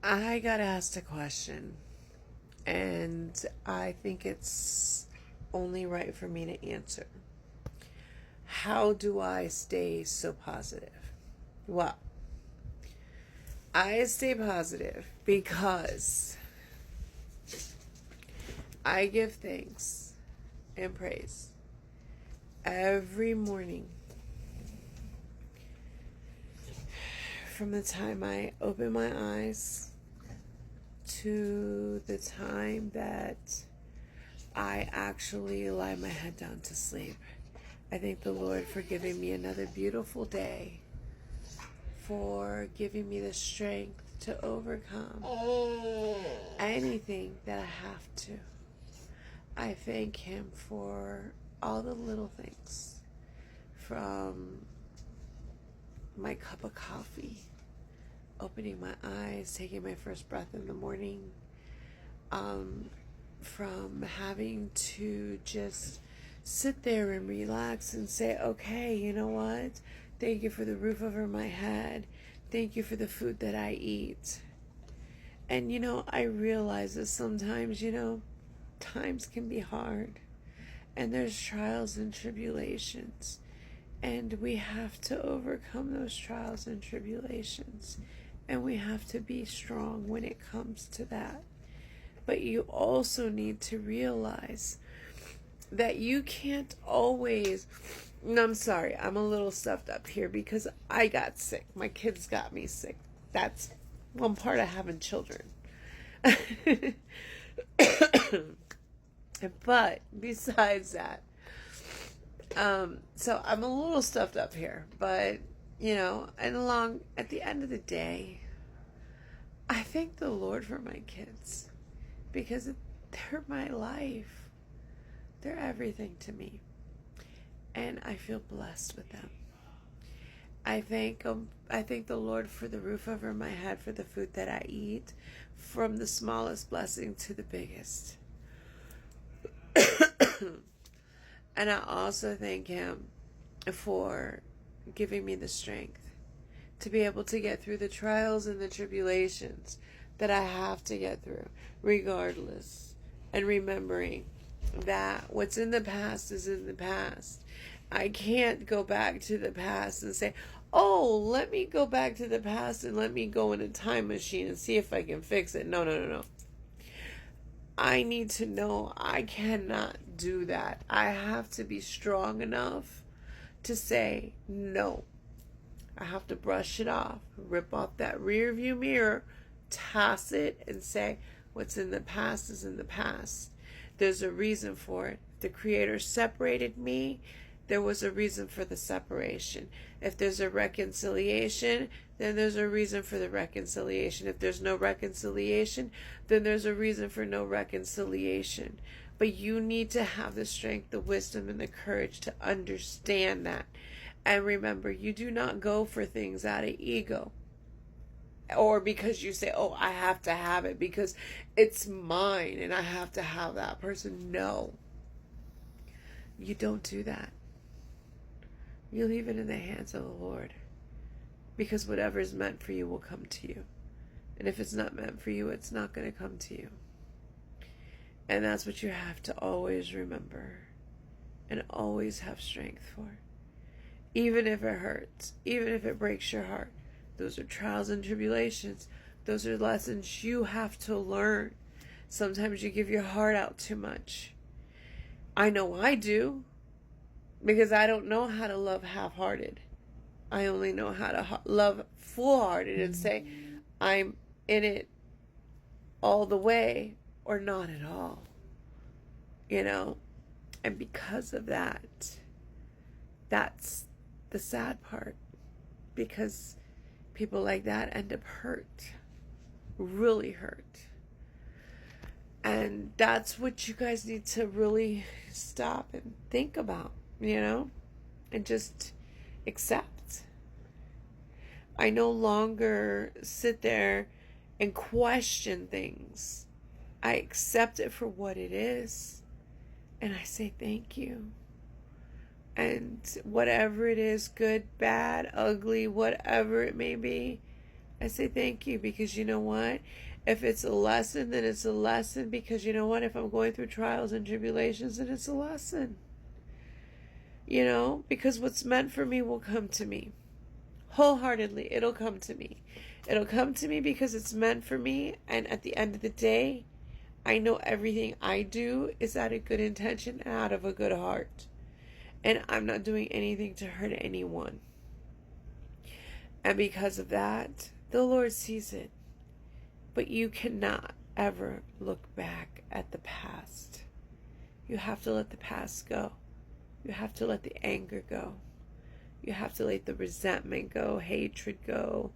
I got asked a question, and I think it's only right for me to answer. How do I stay so positive? Well, I stay positive because I give thanks and praise every morning from the time I open my eyes to the time that I actually lie my head down to sleep. I thank the Lord for giving me another beautiful day, for giving me the strength to overcome anything that I have to. I thank Him for all the little things, from my cup of coffee, opening my eyes, taking my first breath in the morning, from having to just sit there and relax and say, okay, you know what? Thank you for the roof over my head. Thank you for the food that I eat. And, I realize that sometimes, times can be hard. And there's trials and tribulations. And we have to overcome those trials and tribulations. And we have to be strong when it comes to that. But you also need to realize that you can't always... No, I'm sorry, I'm a little stuffed up here because I got sick. My kids got me sick. That's one part of having children. But besides that, so I'm a little stuffed up here. But, and at the end of the day, I thank the Lord for my kids because they're my life. They're everything to me. And I feel blessed with them. I thank the Lord for the roof over my head, for the food that I eat, from the smallest blessing to the biggest. And I also thank Him for giving me the strength to be able to get through the trials and the tribulations that I have to get through, regardless. And remembering that what's in the past is in the past. I can't go back to the past and say, oh, let me go back to the past and let me go in a time machine and see if I can fix it. No. I need to know I cannot do that. I have to be strong enough to say no. I have to brush it off, rip off that rear view mirror, toss it, and say, what's in the past is in the past. There's a reason for it. The Creator separated me. There was a reason for the separation. If there's a reconciliation, then there's a reason for the reconciliation. If there's no reconciliation, then there's a reason for no reconciliation. But you need to have the strength, the wisdom, and the courage to understand that. And remember, you do not go for things out of ego. Or because you say, oh, I have to have it because it's mine and I have to have that person. No. You don't do that. You leave it in the hands of the Lord. Because whatever is meant for you will come to you. And if it's not meant for you, it's not going to come to you. And that's what you have to always remember. And always have strength for. Even if it hurts. Even if it breaks your heart. Those are trials and tribulations. Those are lessons you have to learn. Sometimes you give your heart out too much. I know I do. Because I don't know how to love half-hearted. I only know how to love full-hearted and say, I'm in it all the way or not at all. And because of that, that's the sad part. Because people like that end up hurt. Really hurt. And that's what you guys need to really stop and think about. And just accept. I no longer sit there and question things. I accept it for what it is. And I say thank you. And whatever it is, good, bad, ugly, whatever it may be, I say thank you, because you know what? If it's a lesson, then it's a lesson, because you know what? If I'm going through trials and tribulations, then it's a lesson. You know, because what's meant for me will come to me. Wholeheartedly, it'll come to me. It'll come to me because it's meant for me, and at the end of the day, I know everything I do is out of good intention and out of a good heart. And I'm not doing anything to hurt anyone. And because of that, the Lord sees it. But you cannot ever look back at the past. You have to let the past go. You have to let the anger go. You have to let the resentment go, hatred go,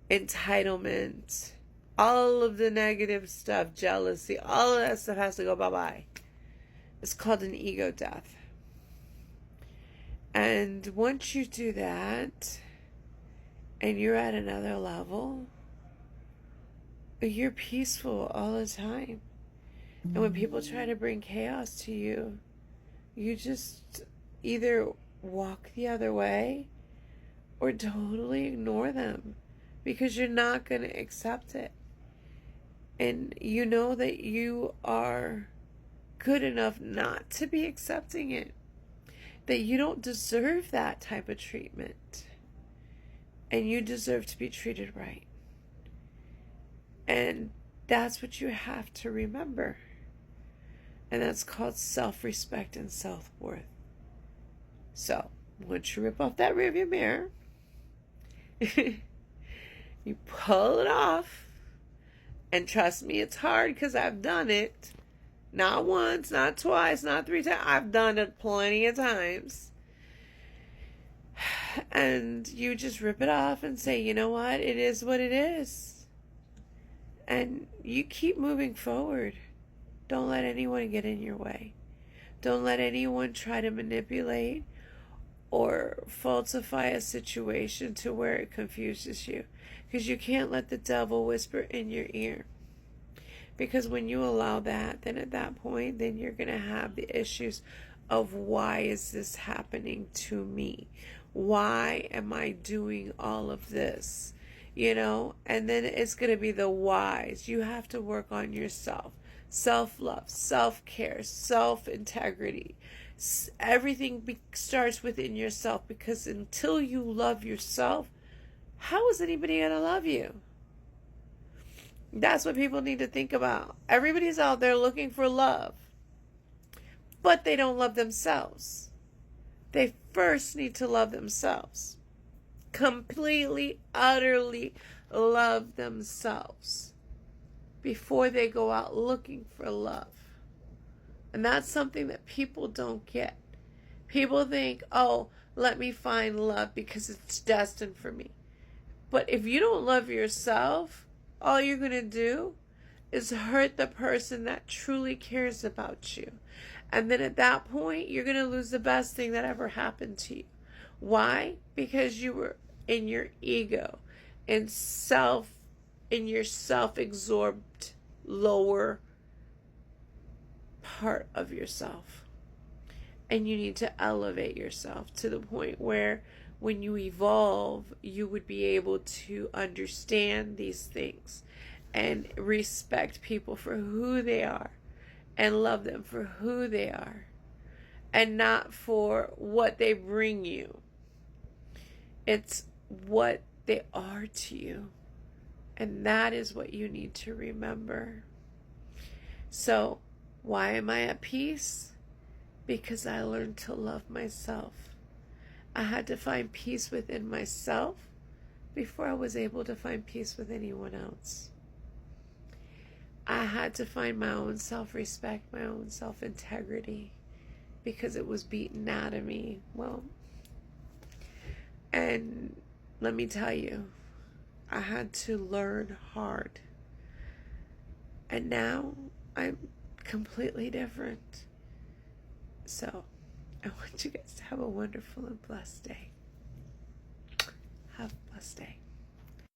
entitlement, all of the negative stuff, jealousy, all of that stuff has to go bye-bye. It's called an ego death. And once you do that, and you're at another level, you're peaceful all the time. And when people try to bring chaos to you, you just either walk the other way or totally ignore them, because you're not going to accept it. And you know that you are good enough not to be accepting it, that you don't deserve that type of treatment, and you deserve to be treated right. And that's what you have to remember. And that's called self-respect and self-worth. So, once you rip off that rearview mirror, you pull it off, and trust me, it's hard, because I've done it. Not once, not twice, not 3 times. I've done it plenty of times. And you just rip it off and say, you know what? It is what it is. And you keep moving forward. Don't let anyone get in your way. Don't let anyone try to manipulate or falsify a situation to where it confuses you. Because you can't let the devil whisper in your ear. Because when you allow that, then at that point, then you're going to have the issues of, why is this happening to me? Why am I doing all of this? You know, and then it's going to be the whys. You have to work on yourself. Self-love, self-care, self-integrity. Everything starts within yourself, because until you love yourself, how is anybody going to love you? That's what people need to think about. Everybody's out there looking for love, but they don't love themselves. They first need to love themselves. Completely, utterly love themselves before they go out looking for love. And that's something that people don't get. People think, oh, let me find love because it's destined for me. But if you don't love yourself, all you're going to do is hurt the person that truly cares about you. And then at that point, you're going to lose the best thing that ever happened to you. Why? Because you were in your ego, in your self-absorbed lower part of yourself. And you need to elevate yourself to the point where when you evolve, you would be able to understand these things and respect people for who they are and love them for who they are and not for what they bring you. It's what they are to you. And that is what you need to remember. So, why am I at peace? Because I learned to love myself. I had to find peace within myself before I was able to find peace with anyone else. I had to find my own self-respect, my own self-integrity, because it was beaten out of me. Well, and let me tell you, I had to learn hard. And now I'm completely different. So, I want you guys to have a wonderful and blessed day. Have a blessed day.